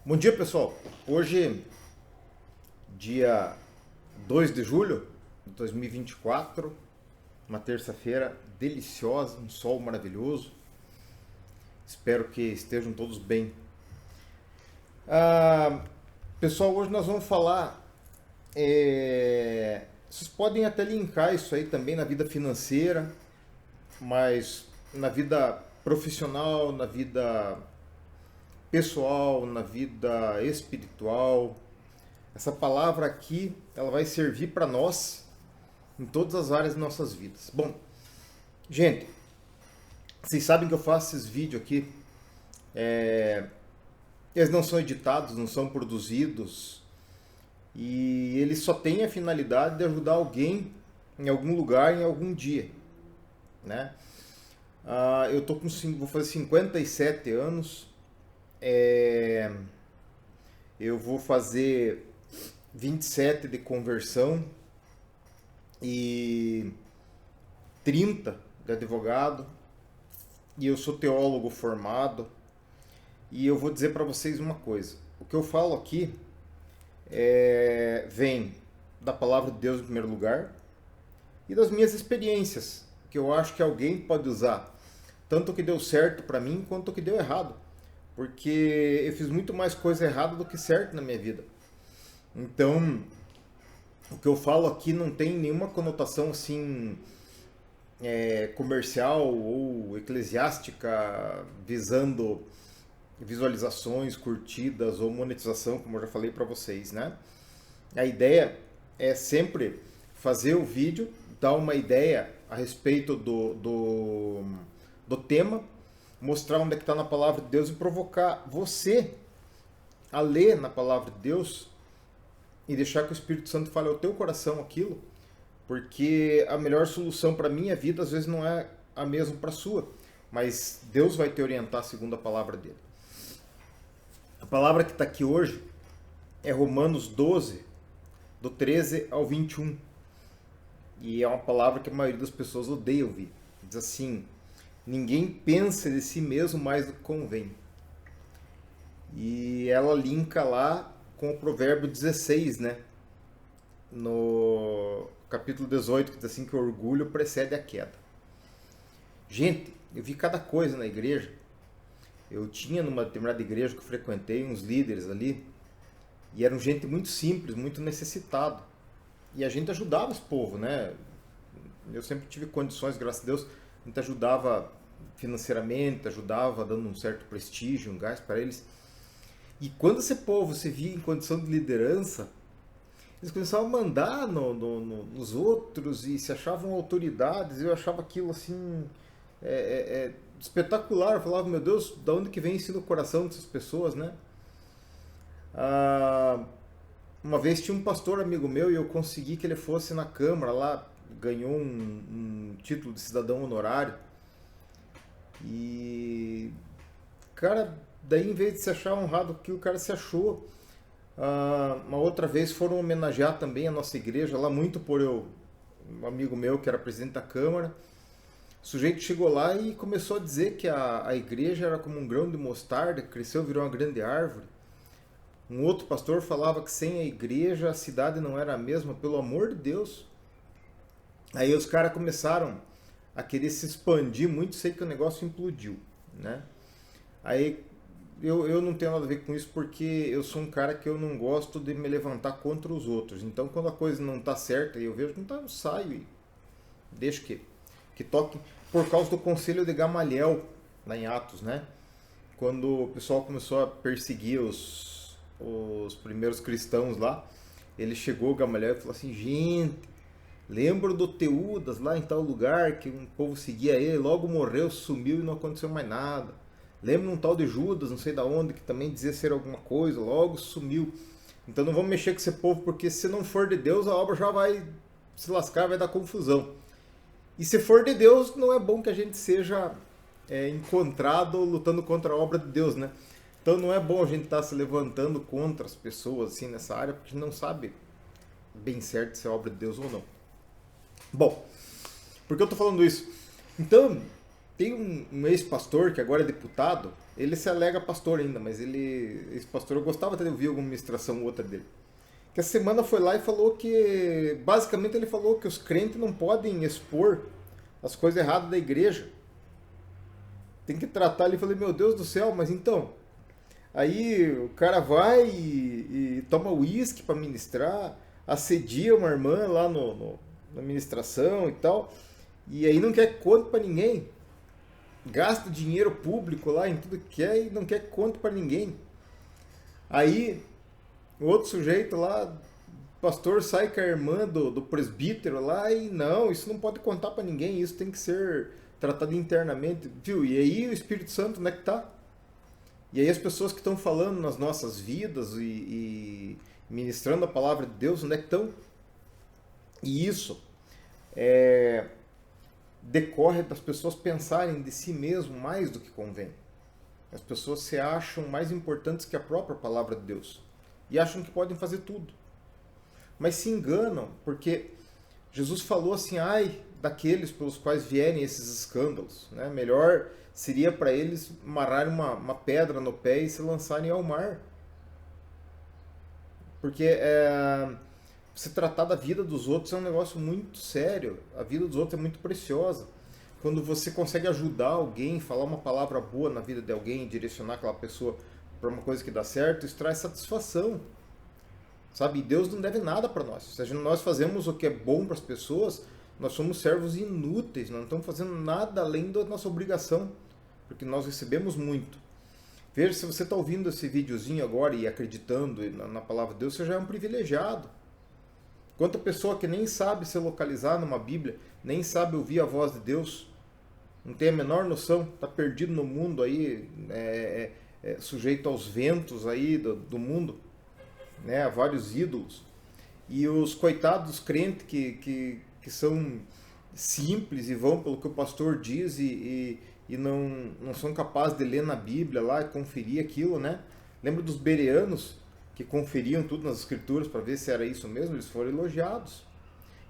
Bom dia, pessoal. Hoje, dia 2 de julho de 2024, uma terça-feira deliciosa, um sol maravilhoso. Espero que estejam todos bem. Pessoal, hoje nós vamos falar. Vocês podem até linkar isso aí também na vida financeira, mas na vida profissional, na vida pessoal, na vida espiritual. Essa palavra aqui, ela vai servir para nós em todas as áreas de nossas vidas. Bom, gente, vocês sabem que eu faço esses vídeos aqui. Eles não são editados, não são produzidos, e eles só têm a finalidade de ajudar alguém em algum lugar, em algum dia, né? Eu tô com, vou fazer 57 anos. Eu vou fazer 27 de conversão e 30 de advogado, e eu sou teólogo formado. E eu vou dizer para vocês uma coisa: o que eu falo aqui vem da palavra de Deus em primeiro lugar e das minhas experiências, que eu acho que alguém pode usar, tanto o que deu certo para mim quanto o que deu errado, porque eu fiz muito mais coisa errada do que certo na minha vida. Então, o que eu falo aqui não tem nenhuma conotação assim comercial ou eclesiástica, visando visualizações, curtidas ou monetização, como eu já falei para vocês, né? A ideia é sempre fazer o vídeo, dar uma ideia a respeito do tema, mostrar onde é que está na palavra de Deus e provocar você a ler na palavra de Deus e deixar que o Espírito Santo fale ao teu coração aquilo, porque a melhor solução para a minha vida às vezes não é a mesma para a sua, mas Deus vai te orientar segundo a palavra dele. A palavra que está aqui hoje é Romanos 12, do 13 ao 21. E é uma palavra que a maioria das pessoas odeia ouvir. Diz assim: ninguém pensa de si mesmo mais do que convém. E ela linka lá com o provérbio 16, né? No capítulo 18, que diz assim que o orgulho precede a queda. Gente, eu vi cada coisa na igreja. Eu tinha numa determinada igreja que eu frequentei uns líderes ali, e eram gente muito simples, muito necessitado. E a gente ajudava esse povo, né? Eu sempre tive condições, graças a Deus, a gente ajudava financeiramente, ajudava dando um certo prestígio, um gás para eles. E quando esse povo se via em condição de liderança, eles começavam a mandar nos outros e se achavam autoridades. Eu achava aquilo assim espetacular. Eu falava, meu Deus, da onde que vem isso no coração dessas pessoas, né? Uma vez tinha um pastor amigo meu e eu consegui que ele fosse na Câmara lá, ganhou um título de cidadão honorário. E, cara, daí em vez de se achar honrado que o cara se achou. Uma outra vez foram homenagear também a nossa igreja lá, muito por um amigo meu que era presidente da Câmara. O sujeito chegou lá e começou a dizer que a igreja era como um grão de mostarda, que cresceu, virou uma grande árvore. Um outro pastor falava que sem a igreja a cidade não era a mesma, pelo amor de Deus. Aí os caras começaram a querer se expandir muito, sei que o negócio implodiu, né? Aí eu não tenho nada a ver com isso, porque eu sou um cara que eu não gosto de me levantar contra os outros. Então quando a coisa não está certa e eu vejo que não está, eu saio e deixo que toque. Por causa do conselho de Gamaliel, lá em Atos, né? Quando o pessoal começou a perseguir os primeiros cristãos lá, ele chegou, Gamaliel, e falou assim: gente, lembro do Teudas lá em tal lugar, que um povo seguia ele, logo morreu, sumiu e não aconteceu mais nada. Lembro um tal de Judas, não sei da onde, que também dizia ser alguma coisa, logo sumiu. Então não vamos mexer com esse povo, porque se não for de Deus, a obra já vai se lascar, vai dar confusão. E se for de Deus, não é bom que a gente seja encontrado lutando contra a obra de Deus, né? Então não é bom a gente estar se levantando contra as pessoas assim nessa área, porque a gente não sabe bem certo se é obra de Deus ou não. Bom, por que eu estou falando isso? Então, Tem um ex-pastor que agora é deputado, ele se alega pastor ainda, mas esse pastor, eu gostava até de ouvir alguma ministração ou outra dele. Que a semana foi lá e falou que, basicamente ele falou que os crentes não podem expor as coisas erradas da igreja. Tem que tratar ali. Eu falei, meu Deus do céu, mas então... Aí o cara vai e toma uísque para ministrar, assedia uma irmã lá na ministração e tal, e aí não quer conta para ninguém. Gasta dinheiro público lá em tudo que quer e não quer conta para ninguém. Aí o outro sujeito lá, o pastor, sai com a irmã do presbítero lá e não, isso não pode contar para ninguém, isso tem que ser tratado internamente, viu? E aí o Espírito Santo, onde é que tá? E aí as pessoas que estão falando nas nossas vidas e ministrando a palavra de Deus, onde é que estão? E isso decorre das pessoas pensarem de si mesmo mais do que convém. As pessoas se acham mais importantes que a própria palavra de Deus. E acham que podem fazer tudo. Mas se enganam, porque Jesus falou assim, ai daqueles pelos quais vierem esses escândalos, né? Melhor seria para eles amarrarem uma pedra no pé e se lançarem ao mar. Porque se tratar da vida dos outros é um negócio muito sério. A vida dos outros é muito preciosa. Quando você consegue ajudar alguém, falar uma palavra boa na vida de alguém, direcionar aquela pessoa para uma coisa que dá certo, isso traz satisfação. Sabe? E Deus não deve nada para nós. Se nós fazemos o que é bom para as pessoas, nós somos servos inúteis. Nós não estamos fazendo nada além da nossa obrigação. Porque nós recebemos muito. Veja, se você está ouvindo esse videozinho agora e acreditando na palavra de Deus, você já é um privilegiado. Quanta pessoa que nem sabe se localizar numa Bíblia, nem sabe ouvir a voz de Deus, não tem a menor noção, está perdido no mundo aí, sujeito aos ventos aí do mundo, né, a vários ídolos. E os coitados crentes que são simples e vão pelo que o pastor diz e não são capazes de ler na Bíblia lá e conferir aquilo, né? Lembra dos bereanos que conferiam tudo nas escrituras para ver se era isso mesmo? Eles foram elogiados.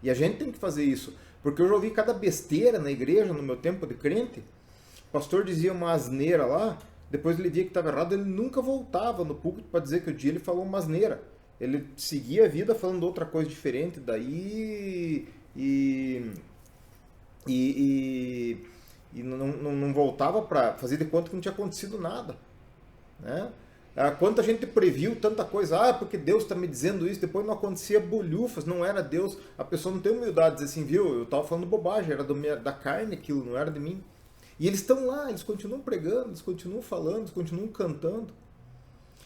E a gente tem que fazer isso, porque eu já ouvi cada besteira na igreja no meu tempo de crente. O pastor dizia uma asneira lá, depois ele via que estava errado, ele nunca voltava no púlpito para dizer que o dia ele falou uma asneira. Ele seguia a vida falando outra coisa diferente, daí e não voltava para fazer de conta que não tinha acontecido nada, né? Quanta gente previu tanta coisa, porque Deus está me dizendo isso, depois não acontecia bolhufas, não era Deus. A pessoa não tem humildade de dizer assim, viu, eu estava falando bobagem, era da carne aquilo, não era de mim. E eles estão lá, eles continuam pregando, eles continuam falando, eles continuam cantando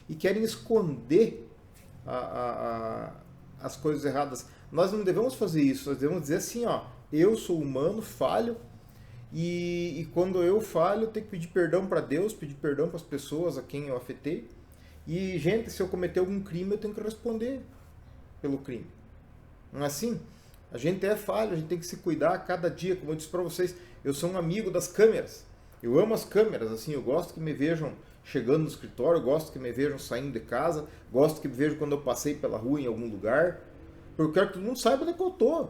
e querem esconder as coisas erradas. Nós não devemos fazer isso, nós devemos dizer assim, eu sou humano, falho, e quando eu falho, eu tenho que pedir perdão para Deus, pedir perdão para as pessoas a quem eu afetei. E, gente, se eu cometer algum crime, eu tenho que responder pelo crime. Não é assim? A gente é falho, a gente tem que se cuidar a cada dia. Como eu disse para vocês, eu sou um amigo das câmeras. Eu amo as câmeras, assim, eu gosto que me vejam chegando no escritório, eu gosto que me vejam saindo de casa, gosto que me vejam quando eu passei pela rua em algum lugar. Porque eu quero que todo mundo saiba onde é que eu tô.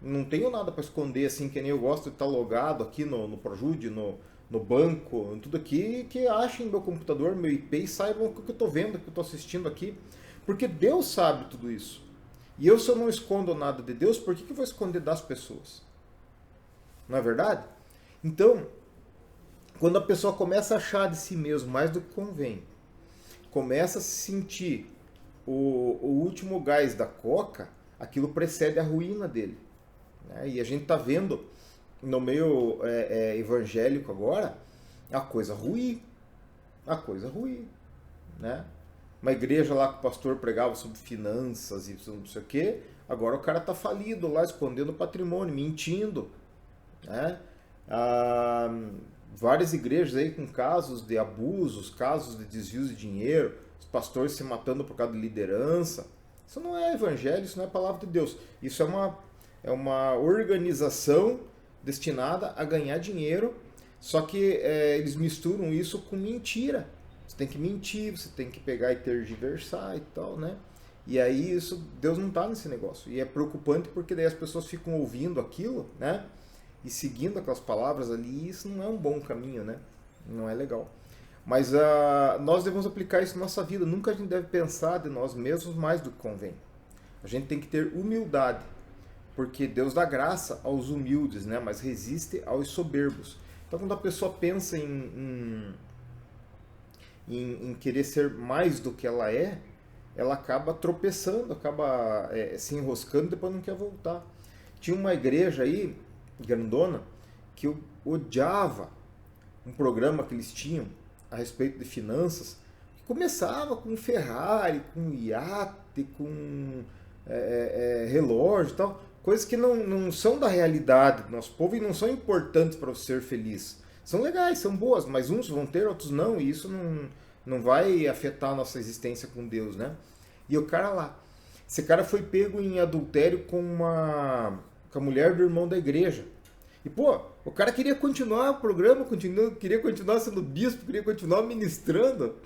Não tenho nada para esconder, assim, que nem eu gosto de estar logado aqui no Projude, no banco, tudo aqui, que achem meu computador, meu IP e saibam o que eu estou vendo, o que eu estou assistindo aqui. Porque Deus sabe tudo isso. E eu, se eu não escondo nada de Deus, por que eu vou esconder das pessoas? Não é verdade? Então, quando a pessoa começa a achar de si mesmo mais do que convém, começa a se sentir o último gás da coca, aquilo precede a ruína dele. Né? E a gente está vendo no meio evangélico agora a coisa ruim. Né? Uma igreja lá que o pastor pregava sobre finanças e não sei o quê, agora o cara está falido lá, escondendo o patrimônio, mentindo. Né? Várias igrejas aí com casos de abusos, casos de desvios de dinheiro, os pastores se matando por causa de liderança. Isso não é evangelho, isso não é palavra de Deus. Isso é uma organização destinada a ganhar dinheiro, só que eles misturam isso com mentira. Você tem que mentir, você tem que pegar e tergiversar e tal, né? E aí isso, Deus não está nesse negócio. E é preocupante porque daí as pessoas ficam ouvindo aquilo, né? e seguindo aquelas palavras ali, isso não é um bom caminho, né? Não é legal. Mas nós devemos aplicar isso na nossa vida. Nunca a gente deve pensar de nós mesmos mais do que convém. A gente tem que ter humildade, porque Deus dá graça aos humildes, né? Mas resiste aos soberbos. Então, quando a pessoa pensa em querer ser mais do que ela acaba tropeçando, acaba se enroscando e depois não quer voltar. Tinha uma igreja aí, grandona, que eu odiava um programa que eles tinham a respeito de finanças, que começava com Ferrari, com iate, com relógio e tal, coisas que não são da realidade do nosso povo e não são importantes para você ser feliz. São legais, são boas, mas uns vão ter, outros não, e isso não vai afetar a nossa existência com Deus, né? E o cara lá, esse cara foi pego em adultério com a mulher do irmão da igreja. E, pô, o cara queria continuar o programa, queria continuar sendo bispo, queria continuar ministrando.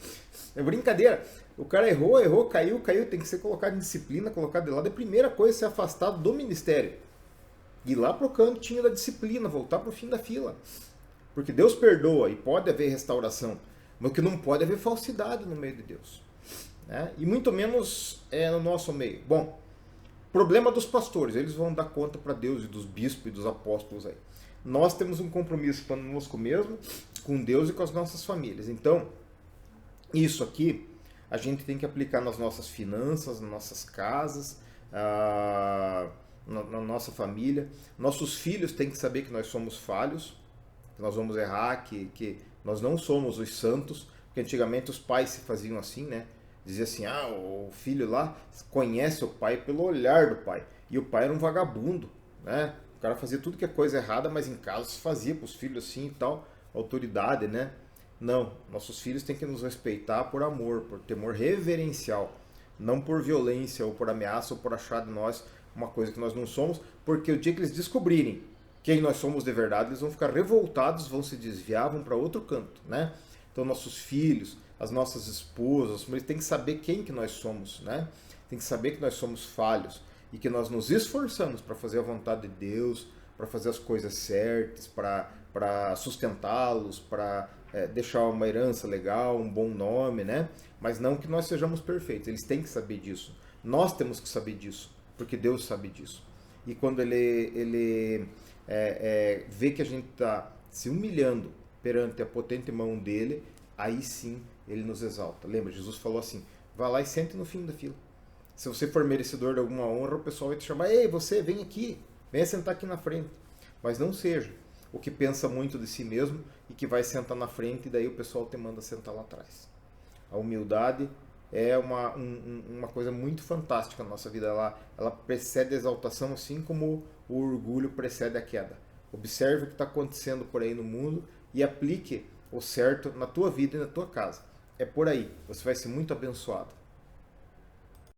É brincadeira. O cara errou, caiu, tem que ser colocado em disciplina, colocado de lado. A primeira coisa é ser afastado do ministério. Ir lá pro cantinho da disciplina, voltar pro fim da fila. Porque Deus perdoa e pode haver restauração. Mas o que não pode é haver falsidade no meio de Deus. Né? E muito menos no nosso meio. Bom, problema dos pastores, eles vão dar conta para Deus e dos bispos e dos apóstolos aí. Nós temos um compromisso conosco mesmo, com Deus e com as nossas famílias. Então, isso aqui a gente tem que aplicar nas nossas finanças, nas nossas casas, na nossa família. Nossos filhos têm que saber que nós somos falhos, que nós vamos errar, que nós não somos os santos, porque antigamente os pais se faziam assim, né? Dizia assim, o filho lá conhece o pai pelo olhar do pai. E o pai era um vagabundo, né? O cara fazia tudo que é coisa errada, mas em casa se fazia para os filhos assim e tal, autoridade, né? Não, nossos filhos têm que nos respeitar por amor, por temor reverencial, não por violência ou por ameaça ou por achar de nós uma coisa que nós não somos, porque o dia que eles descobrirem quem nós somos de verdade, eles vão ficar revoltados, vão se desviar, vão para outro canto, né? Então nossos filhos, as nossas esposas, eles têm que saber quem que nós somos, né? Tem que saber que nós somos falhos e que nós nos esforçamos para fazer a vontade de Deus, para fazer as coisas certas, para sustentá-los, para deixar uma herança legal, um bom nome, né? Mas não que nós sejamos perfeitos, eles têm que saber disso. Nós temos que saber disso, porque Deus sabe disso. E quando ele vê que a gente está se humilhando perante a potente mão dele, aí sim ele nos exalta. Lembra, Jesus falou assim, vá lá e sente no fim da fila. Se você for merecedor de alguma honra, o pessoal vai te chamar, ei, você, vem aqui, venha sentar aqui na frente. Mas não seja o que pensa muito de si mesmo e que vai sentar na frente e daí o pessoal te manda sentar lá atrás. A humildade é uma coisa muito fantástica na nossa vida. Ela precede a exaltação, assim como o orgulho precede a queda. Observe o que está acontecendo por aí no mundo e aplique o certo na tua vida e na tua casa. É por aí. Você vai ser muito abençoado.